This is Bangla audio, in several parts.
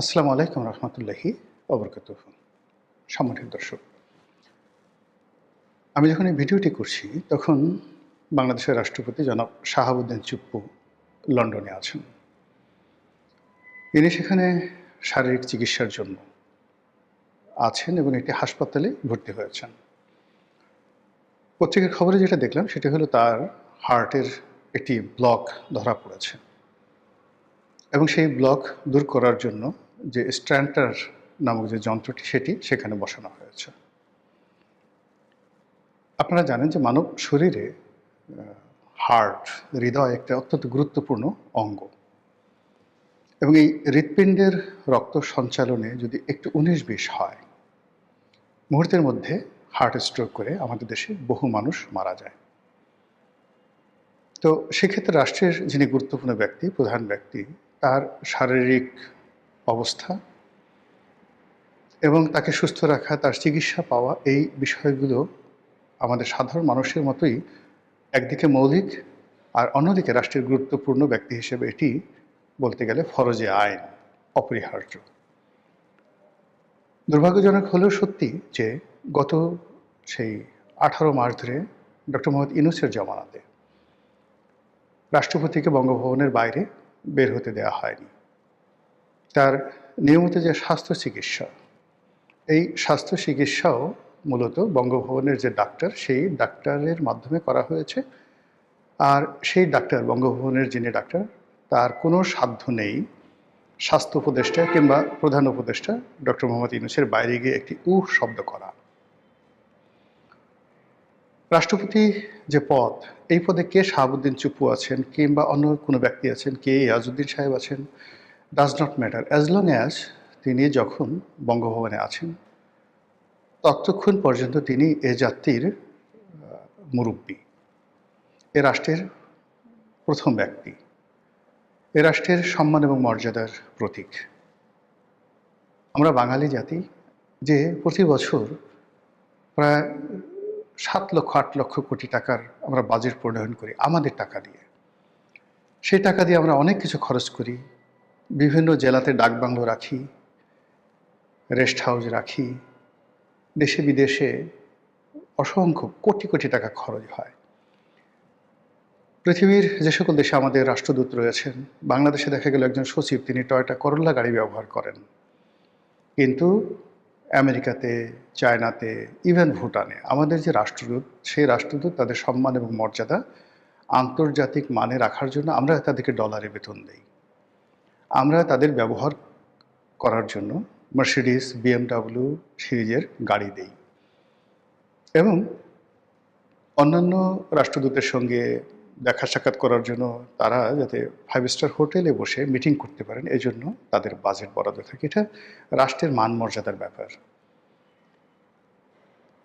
আসসালামু আলাইকুম রহমতুল্লাহি ওবরকাতুহু। সম্মানিত দর্শক, আমি যখন এই ভিডিওটি করছি তখন বাংলাদেশের রাষ্ট্রপতি জনাব শাহাবুদ্দিন চুপ্পু লন্ডনে আছেন। তিনি সেখানে শারীরিক চিকিৎসার জন্য আছেন এবং একটি হাসপাতালে ভর্তি হয়েছেন। পত্রিকার খবরে যেটা দেখলাম সেটা হলো তার হার্টের একটি ব্লক ধরা পড়েছে এবং সেই ব্লক দূর করার জন্য যে স্ট্যান্টার নামক যে যন্ত্রটি সেটি সেখানে বসানো হয়েছে। আপনারা জানেন যে মানব শরীরে হার্ট, হৃদয় একটা অত্যন্ত গুরুত্বপূর্ণ অঙ্গ এবং এই হৃৎপিণ্ডের রক্ত সঞ্চালনে যদি একটু ১৯-২০ হয়, মুহূর্তের মধ্যে হার্ট স্ট্রোক করে আমাদের দেশে বহু মানুষ মারা যায়। তো সেক্ষেত্রে রাষ্ট্রের যিনি গুরুত্বপূর্ণ ব্যক্তি, প্রধান ব্যক্তি, তার শারীরিক অবস্থা এবং তাকে সুস্থ রাখা, তার চিকিৎসা পাওয়া, এই বিষয়গুলো আমাদের সাধারণ মানুষের মতোই একদিকে মৌলিক, আর অন্যদিকে রাষ্ট্রের গুরুত্বপূর্ণ ব্যক্তি হিসেবে এটি বলতে গেলে ফরজে আইন, অপরিহার্য। দুর্ভাগ্যজনক হলেও সত্যি যে গত সেই ১৮ মাস ধরে ডক্টর মোহাম্মদ ইউনূসের জমানাতে রাষ্ট্রপতিকে বঙ্গভবনের বাইরে বের হতে দেওয়া হয়নি। তার নিয়মিত যে স্বাস্থ্য চিকিৎসা, এই স্বাস্থ্য চিকিৎসাও মূলত বঙ্গভবনের যে ডাক্তার, সেই ডাক্তারের মাধ্যমে করা হয়েছে। আর সেই ডাক্তার, বঙ্গভবনের যিনি ডাক্তার, তার কোনো সাধ্য নেই স্বাস্থ্য উপদেষ্টা কিংবা প্রধান উপদেষ্টা ডক্টর মোহাম্মদ ইউনূসের বাইরে গিয়ে একটি শব্দ করা। রাষ্ট্রপতি যে পদ, এই পদে কে শাহাবুদ্দিন চুপ্পু আছেন কিংবা অন্য কোনো ব্যক্তি আছেন, কে ইয়াজউদ্দিন সাহেব আছেন, does not matter, as long as তিনি যখন বঙ্গভবনে আছেন ততক্ষণ পর্যন্ত তিনি এ জাতির মুরব্বী, এ রাষ্ট্রের প্রথম ব্যক্তি, এ রাষ্ট্রের সম্মান এবং মর্যাদার প্রতীক। আমরা বাঙালি জাতি যে প্রতি বছর প্রায় ৭ লক্ষ ৮ লক্ষ কোটি টাকার আমরা বাজেট প্রণয়ন করি আমাদের টাকা দিয়ে। সেই টাকা দিয়ে আমরা অনেক কিছু খরচ করি, বিভিন্ন জেলাতে ডাকবাংলো রাখি, রেস্ট হাউস রাখি, দেশে বিদেশে অসংখ্য কোটি কোটি টাকা খরচ হয়। পৃথিবীর যে সকল দেশে আমাদের রাষ্ট্রদূত রয়েছেন, বাংলাদেশে দেখা গেল একজন সচিব তিনি টয়োটা করোলা গাড়ি ব্যবহার করেন, কিন্তু আমেরিকাতে, চায়নাতে, ইভেন ভুটানে আমাদের যে রাষ্ট্রদূত, সেই রাষ্ট্রদূত তাদের সম্মান এবং মর্যাদা আন্তর্জাতিক মানে রাখার জন্য আমরা তাদেরকে ডলারে বেতন দেই। আমরা তাদের ব্যবহার করার জন্য মার্সিডিস, BMW সিরিজের গাড়ি দেই এবং অন্যান্য রাষ্ট্রদূতের সঙ্গে দেখা সাক্ষাৎ করার জন্য তারা যাতে 5 স্টার হোটেলে বসে মিটিং করতে পারেন, এজন্য তাদের বাজেট বরাদ্দ থাকে। এটা রাষ্ট্রের মান মর্যাদার ব্যাপার।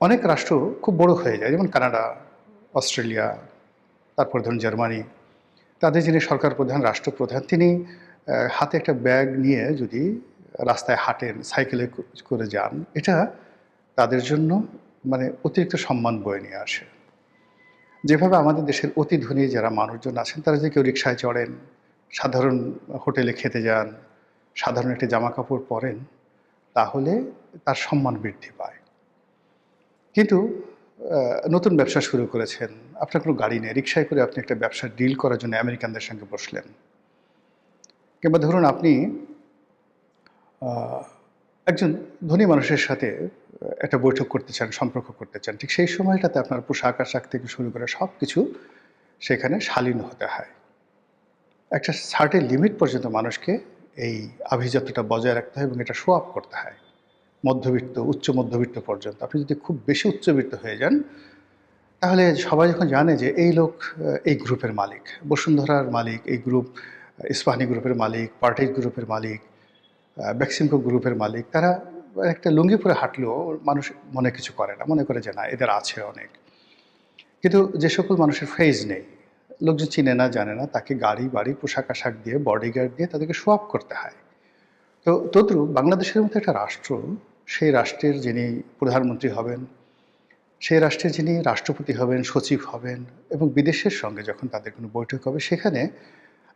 অনেক রাষ্ট্র খুব বড় হয়ে যায়, যেমন কানাডা, অস্ট্রেলিয়া, তারপর ধরুন জার্মানি। তাদের যিনি সরকার প্রধান, রাষ্ট্রপ্রধান, তিনি হাতে একটা ব্যাগ নিয়ে যদি রাস্তায় হাঁটেন, সাইকেলে করে যান, এটা তাদের জন্য মানে অতিরিক্ত সম্মান বয়ে নিয়ে আসে। যেভাবে আমাদের দেশের অতি ধনী যারা মানুষজন আছেন, তারা যদি কেউ রিকশায় চড়েন, সাধারণ হোটেলে খেতে যান, সাধারণ একটি জামা কাপড় পরেন, তাহলে তার সম্মান বৃদ্ধি পায়। কিন্তু নতুন ব্যবসা শুরু করেছেন, আপনার কোনো গাড়ি নেই, রিকশায় করে আপনি একটা ব্যবসার ডিল করার জন্য আমেরিকানদের সঙ্গে বসলেন, কিংবা ধরুন আপনি একজন ধনী মানুষের সাথে একটা বৈঠক করতে চান, সম্পর্ক করতে চান, ঠিক সেই সময়টাতে আপনার পোশাক আশাক থেকে শুরু করে সব কিছু সেখানে শালীন হতে হয়। একটা সার্টেন লিমিট পর্যন্ত মানুষকে এই আভিজাত্যটা বজায় রাখতে হয় এবং এটা শো আপ করতে হয় মধ্যবিত্ত, উচ্চ মধ্যবিত্ত পর্যন্ত। আপনি যদি খুব বেশি উচ্চবিত্ত হয়ে যান, তাহলে সবাই যখন জানে যে এই লোক এই গ্রুপের মালিক, বসুন্ধরার মালিক, এই গ্রুপ ইস্পাহানি গ্রুপের মালিক, পার্টিজ গ্রুপের মালিক, বেক্সিমকো গ্রুপের মালিক, তারা একটা লুঙ্গি পরে হাঁটলেও মানুষ মনে কিছু করে না, মনে করে যে না এদের আছে অনেক। কিন্তু যে সকল মানুষের ফেজ নেই, লোকজন চিনে না, জানে না, তাকে গাড়ি বাড়ি পোশাক আশাক দিয়ে, বডিগার্ড দিয়ে তাদেরকে শো আপ করতে হয়। তো তদ্রূপ বাংলাদেশের মতো একটা রাষ্ট্র, সেই রাষ্ট্রের যিনি প্রধানমন্ত্রী হবেন, সেই রাষ্ট্রের যিনি রাষ্ট্রপতি হবেন, সচিব হবেন, এবং বিদেশের সঙ্গে যখন তাদের কোনো বৈঠক হবে, সেখানে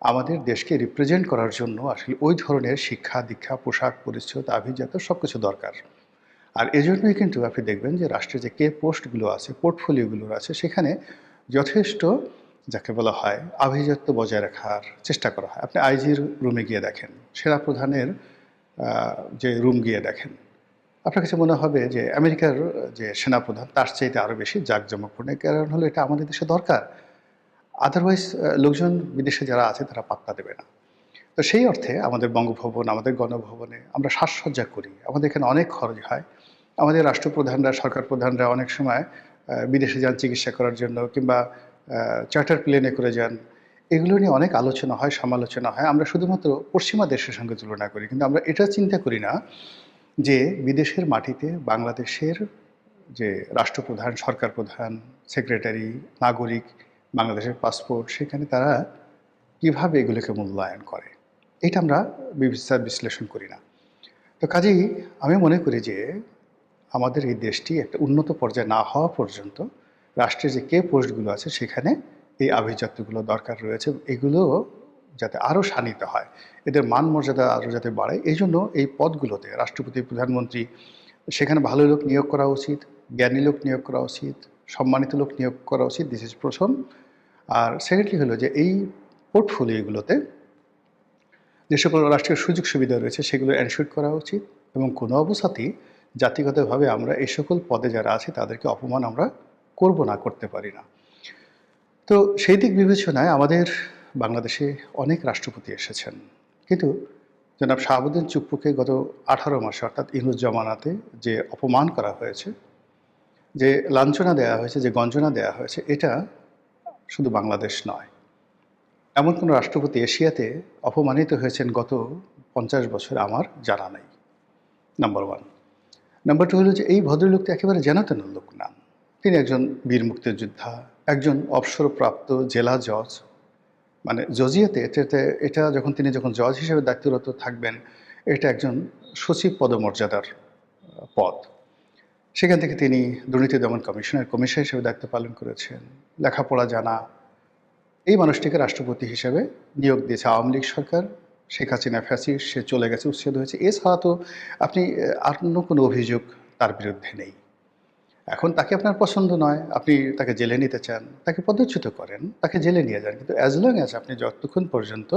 আমাদের দেশকে রিপ্রেজেন্ট করার জন্য আসলে ওই ধরনের শিক্ষা দীক্ষা পোশাক পরিচ্ছদ আভিজাত্য সব কিছু দরকার। আর এজন্যই কিন্তু আপনি দেখবেন যে রাষ্ট্রের যে কে পোস্টগুলো আছে পোর্টফোলিওগুলো আছে সেখানে যথেষ্ট যাকে বলা হয় আভিজাত্য বজায় রাখার চেষ্টা করা হয়। আপনি আইজির রুমে গিয়ে দেখেন, সেনাপ্রধানের যে রুম গিয়ে দেখেন, আপনার কাছে মনে হবে যে আমেরিকার যে সেনাপ্রধান তার চাইতে আরও বেশি জাঁকজমকপূর্ণ। কারণ হলো এটা আমাদের দেশে দরকার। আদারওয়াইজ লোকজন বিদেশে যারা আছে তারা পাত্তা দেবে না। তো সেই অর্থে আমাদের বঙ্গভবন, আমাদের গণভবনে আমরা সাজসজ্জা করি। আমাদের এখানে অনেক খরচ হয়। আমাদের রাষ্ট্রপ্রধানরা, সরকার প্রধানরা অনেক সময় বিদেশে যান চিকিৎসা করার জন্য কিংবা চার্টার প্লেনে করে যান। এগুলো নিয়ে অনেক আলোচনা হয়, সমালোচনা হয়। আমরা শুধুমাত্র পশ্চিমা দেশের সঙ্গে তুলনা করি। কিন্তু আমরা এটা চিন্তা করি না যে বিদেশের মাটিতে বাংলাদেশের যে রাষ্ট্রপ্রধান, সরকার প্রধান, সেক্রেটারি, নাগরিক, বাংলাদেশের পাসপোর্ট, সেখানে তারা কিভাবে এগুলোকে মূল্যায়ন করে। এটা আমরা বিচার বিশ্লেষণ করি না। তো কাজেই আমি মনে করি যে আমাদের এই দেশটি একটা উন্নত পর্যায়ে না হওয়া পর্যন্ত রাষ্ট্রের যে কে পোস্টগুলো আছে সেখানে এই আভিজাত্যগুলো দরকার রয়েছে। এগুলো যাতে আরও শানিত হয়, এদের মান মর্যাদা আরও যাতে বাড়ে, এই জন্য এই পদগুলোতে রাষ্ট্রপতি, প্রধানমন্ত্রী, সেখানে ভালো লোক নিয়োগ করা উচিত, জ্ঞানী লোক নিয়োগ করা উচিত, সম্মানিত লোক নিয়োগ করা উচিত। দিস ইজ প্রথম। আর সেকেন্ডলি হলো যে এই পোর্টফোলিওগুলোতে যে সকল রাষ্ট্রীয় সুযোগ সুবিধা রয়েছে সেগুলো এনশিওর করা উচিত এবং কোনো অবস্থাতেই জাতিগতভাবে আমরা এই সকল পদে যারা আছে তাদেরকে অপমান আমরা করব না, করতে পারি না। তো সেই দিক বিবেচনায় আমাদের বাংলাদেশে অনেক রাষ্ট্রপতি এসেছেন, কিন্তু জনাব শাহাবুদ্দিন চুপ্পুকে গত 18 মাসে অর্থাৎ ইউনূস জমানাতে যে অপমান করা হয়েছে, যে লাঞ্ছনা দেওয়া হয়েছে, যে গঞ্জনা দেওয়া হয়েছে, এটা শুধু বাংলাদেশ নয়, এমন কোনো রাষ্ট্রপতি এশিয়াতে অপমানিত হয়েছেন গত 50 বছর আমার জানা নাই। Number one. নাম্বার টু হলো যে এই ভদ্রলোক তো একেবারে যেন-তেন লোক না। তিনি একজন বীর মুক্তিযোদ্ধা, একজন অবসরপ্রাপ্ত জেলা জজ। মানে জজিয়াতে এটা যখন তিনি জজ হিসেবে দায়িত্বরত থাকবেন, এটা একজন সচিব পদমর্যাদার পদ। সেখান থেকে তিনি দুর্নীতি দমন কমিশনের কমিশনার হিসেবে দায়িত্ব পালন করেছেন। লেখাপড়া জানা এই মানুষটিকে রাষ্ট্রপতি হিসেবে নিয়োগ দিয়েছে আওয়ামী লীগ সরকার। শেখ হাসিনা ফ্যাসিস্ট, সে চলে গেছে, উচ্ছেদ হয়েছে। এছাড়া তো আপনি আর অন্য কোনো অভিযোগ তার বিরুদ্ধে নেই। এখন তাকে আপনার পছন্দ নয়, আপনি তাকে জেলে নিতে চান, তাকে পদচ্যুত করেন, তাকে জেলে নিয়ে যান। কিন্তু অ্যাজ লং অ্যাজ আপনি যতক্ষণ পর্যন্ত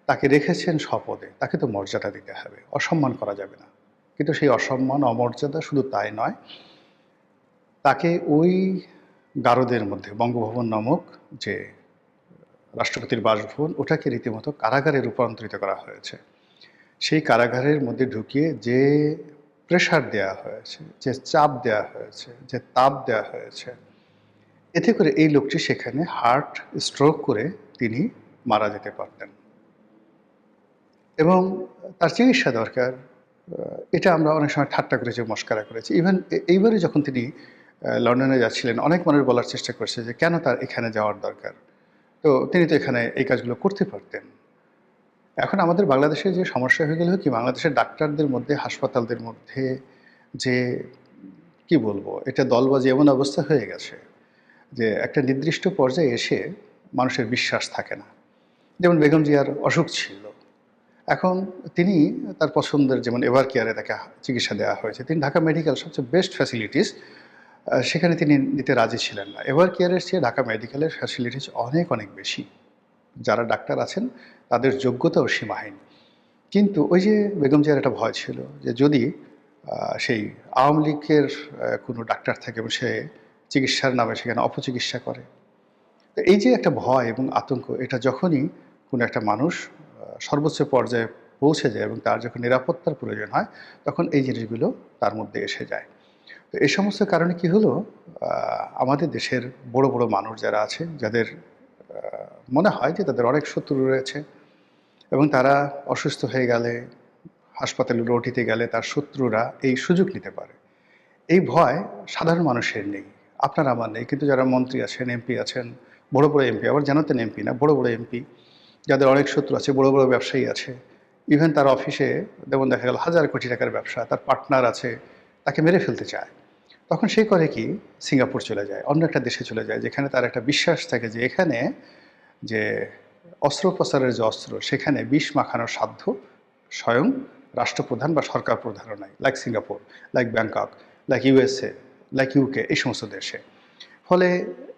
তাকে রেখেছেন স্বপদে, তাকে তো মর্যাদা দিতে হবে, অসম্মান করা যাবে না। কিন্তু সেই অসম্মান, অমর্যাদা শুধু তাই নয়, তাকে ওই গারদের মধ্যে বঙ্গভবন নামক যে রাষ্ট্রপতির বাসভবন, ওটাকে রীতিমতো কারাগারে রূপান্তরিত করা হয়েছে। সেই কারাগারের মধ্যে ঢুকিয়ে যে প্রেশার দেওয়া হয়েছে, যে চাপ দেওয়া হয়েছে, যে তাপ দেওয়া হয়েছে, এতে করে এই লোকটি সেখানে হার্ট স্ট্রোক করে তিনি মারা যেতে পারতেন এবং তার চিকিৎসা দরকার। এটা আমরা অনেক সময় ঠাট্টা করেছি, মস্কারা করেছি। ইভেন এইবারে যখন তিনি লন্ডনে যাচ্ছিলেন, অনেক মানুষ বলার চেষ্টা করছে যে কেন তার এখানে যাওয়ার দরকার, তো তিনি তো এখানে এই কাজগুলো করতে পারতেন। এখন আমাদের বাংলাদেশে যে সমস্যা হয়ে গেল কি, বাংলাদেশের ডাক্তারদের মধ্যে, হাসপাতালদের মধ্যে যে কি বলবো, এটা দলবাজি এমন অবস্থা হয়ে গেছে যে একটা নির্দিষ্ট পর্যায়ে এসে মানুষের বিশ্বাস থাকে না। যেমন বেগম জিয়ার অসুখ ছিল, এখন তিনি তার পছন্দের যেমন এভার কেয়ারে তাকে চিকিৎসা দেওয়া হয়েছে, তিনি ঢাকা মেডিকেল সবচেয়ে বেস্ট ফ্যাসিলিটিস, সেখানে তিনি নিতে রাজি ছিলেন না। এভার কেয়ারের চেয়ে ঢাকা মেডিকেলের ফ্যাসিলিটিস অনেক অনেক বেশি, যারা ডাক্তার আছেন তাদের যোগ্যতাও সীমাহীন। কিন্তু ওই যে বেগম জিয়ার একটা ভয় ছিল যে যদি সেই আওয়ামী লীগের কোনো ডাক্তার থাকে এবং সে চিকিৎসার নামে সেখানে অপচিকিৎসা করে, তো এই যে একটা ভয় এবং আতঙ্ক, এটা যখনই কোনো একটা মানুষ সর্বোচ্চ পর্যায়ে পৌঁছে যায় এবং তার যখন নিরাপত্তার প্রয়োজন হয়, তখন এই জিনিসগুলো তার মধ্যে এসে যায়। তো এই সমস্ত কারণে কি হলো, আমাদের দেশের বড় বড় মানুষ যারা আছে, যাদের মনে হয় যে তাদের অনেক শত্রু রয়েছে এবং তারা অসুস্থ হয়ে গেলে, হাসপাতালে রোটিতে গেলে তার শত্রুরা এই সুযোগ নিতে পারে, এই ভয় সাধারণ মানুষের নেই, আপনার আমার নেই। কিন্তু যারা মন্ত্রী আছেন, এমপি আছেন, বড় বড় এমপি, আবার জানাতেন এমপি না, বড় বড় এমপি, যাদের অনেক শত্রু আছে, বড় বড় ব্যবসায়ী আছে, ইভেন তার অফিসে যেমন দেখা গেল হাজার কোটি টাকার ব্যবসা, তার পার্টনার আছে, তাকে মেরে ফেলতে চায়। তখন সে করে কি, সিঙ্গাপুর চলে যায়, অন্য একটা দেশে চলে যায়, যেখানে তার একটা বিশ্বাস থাকে যে এখানে যে অস্ত্রোপচারের যে অস্ত্র সেখানে বিষ মাখানোর সাধ্য স্বয়ং রাষ্ট্রপ্রধান বা সরকার প্রধানও নাই, like Singapore, like Bangkok, like USA, like UK, এই সমস্ত দেশে। ফলে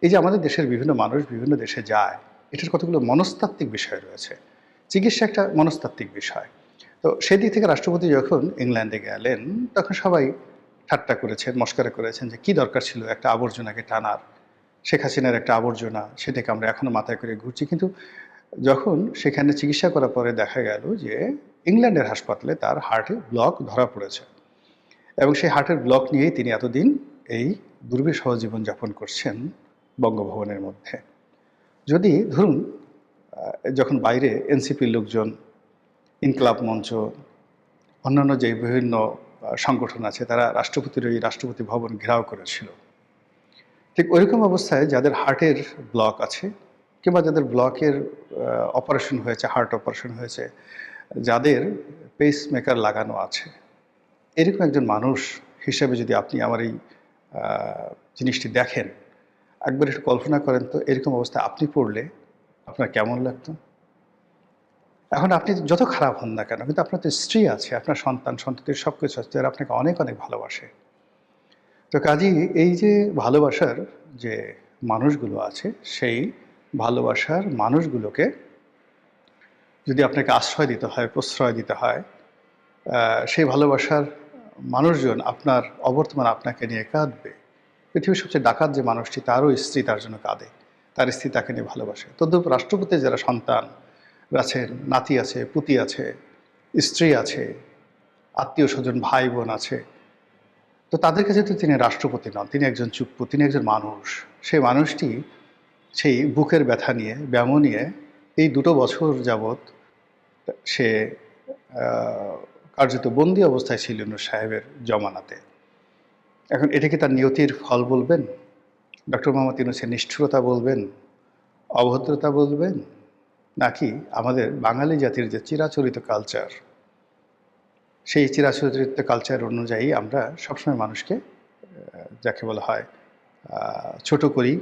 এই যে আমাদের দেশের বিভিন্ন মানুষ বিভিন্ন দেশে যায়, এটার কতগুলো মনস্তাত্ত্বিক বিষয় রয়েছে। চিকিৎসা একটা মনস্তাত্ত্বিক বিষয়। তো সেদিক থেকে রাষ্ট্রপতি যখন ইংল্যান্ডে গেলেন তখন সবাই ঠাট্টা করেছেন, মস্করা করেছেন যে কি দরকার ছিল একটা আবর্জনাকে টানার, শেখ হাসিনার একটা আবর্জনা, সেটাকে আমরা এখনো মাথায় করে ঘুরছি। কিন্তু যখন সেখানে চিকিৎসা করার পরে দেখা গেল যে ইংল্যান্ডের হাসপাতালে তার হার্টে ব্লক ধরা পড়েছে, এবং সেই হার্টের ব্লক নিয়েই তিনি এতদিন এই দুর্বিষহ জীবনযাপন করছেন বঙ্গভবনের মধ্যে। যদি ধরুন যখন বাইরে এনসিপির লোকজন, ইনকলাব মঞ্চ, অন্যান্য যে বিভিন্ন সংগঠন আছে, তারা রাষ্ট্রপতির ওই রাষ্ট্রপতি ভবন ঘেরাও করেছিল, ঠিক ওইরকম অবস্থায় যাদের হার্টের ব্লক আছে কিংবা যাদের ব্লকের অপারেশন হয়েছে, হার্ট অপারেশন হয়েছে, যাদের পেস মেকার লাগানো আছে, এরকম একজন মানুষ হিসেবে যদি আপনি আমার এই জিনিসটি দেখেন, একবার একটু কল্পনা করেন তো এরকম অবস্থায় আপনি পড়লে আপনার কেমন লাগতো? এখন আপনি যত খারাপ হন না কেন, কিন্তু আপনার তো স্ত্রী আছে, আপনার সন্তান সন্ততির সব কিছু আছে, যারা আপনাকে অনেক অনেক ভালোবাসে। তো কাজেই এই যে ভালোবাসার যে মানুষগুলো আছে, সেই ভালোবাসার মানুষগুলোকে যদি আপনাকে আশ্রয় দিতে হয়, প্রশ্রয় দিতে হয়, সেই ভালোবাসার মানুষজন আপনার অবর্তমানে আপনাকে নিয়ে কাঁদবে। পৃথিবীর সবচেয়ে ডাকাত যে মানুষটি, তারও স্ত্রী তার জন্য কাঁদে, তার স্ত্রী তাকে নিয়ে ভালোবাসে। তদ্রূপ রাষ্ট্রপতির যারা সন্তান আছেন, নাতি আছে, পুতি আছে, স্ত্রী আছে, আত্মীয় স্বজন, ভাই বোন আছে, তো তাদের কাছে তো তিনি রাষ্ট্রপতি নন, তিনি একজন চুপ্পু, তিনি একজন মানুষ। সেই মানুষটি সেই বুকের ব্যথা নিয়ে, ব্যামো নিয়ে এই 2 বছর যাবৎ সে কার্যত বন্দি অবস্থায় ছিল ইউনূস সাহেবের জমানাতে। এখন এটা কি তার নিয়তির ফল বলবেন? ডক্টর মোহাম্মদ ইউনূসের নিষ্ঠুরতা বলবেন, অভদ্রতা বলবেন, নাকি আমাদের বাঙালি জাতির যে চিরাচরিত কালচার, সেই চিরাচরিত কালচার অনুযায়ী আমরা সবসময় মানুষকে যাকে বলা হয় ছোট করি,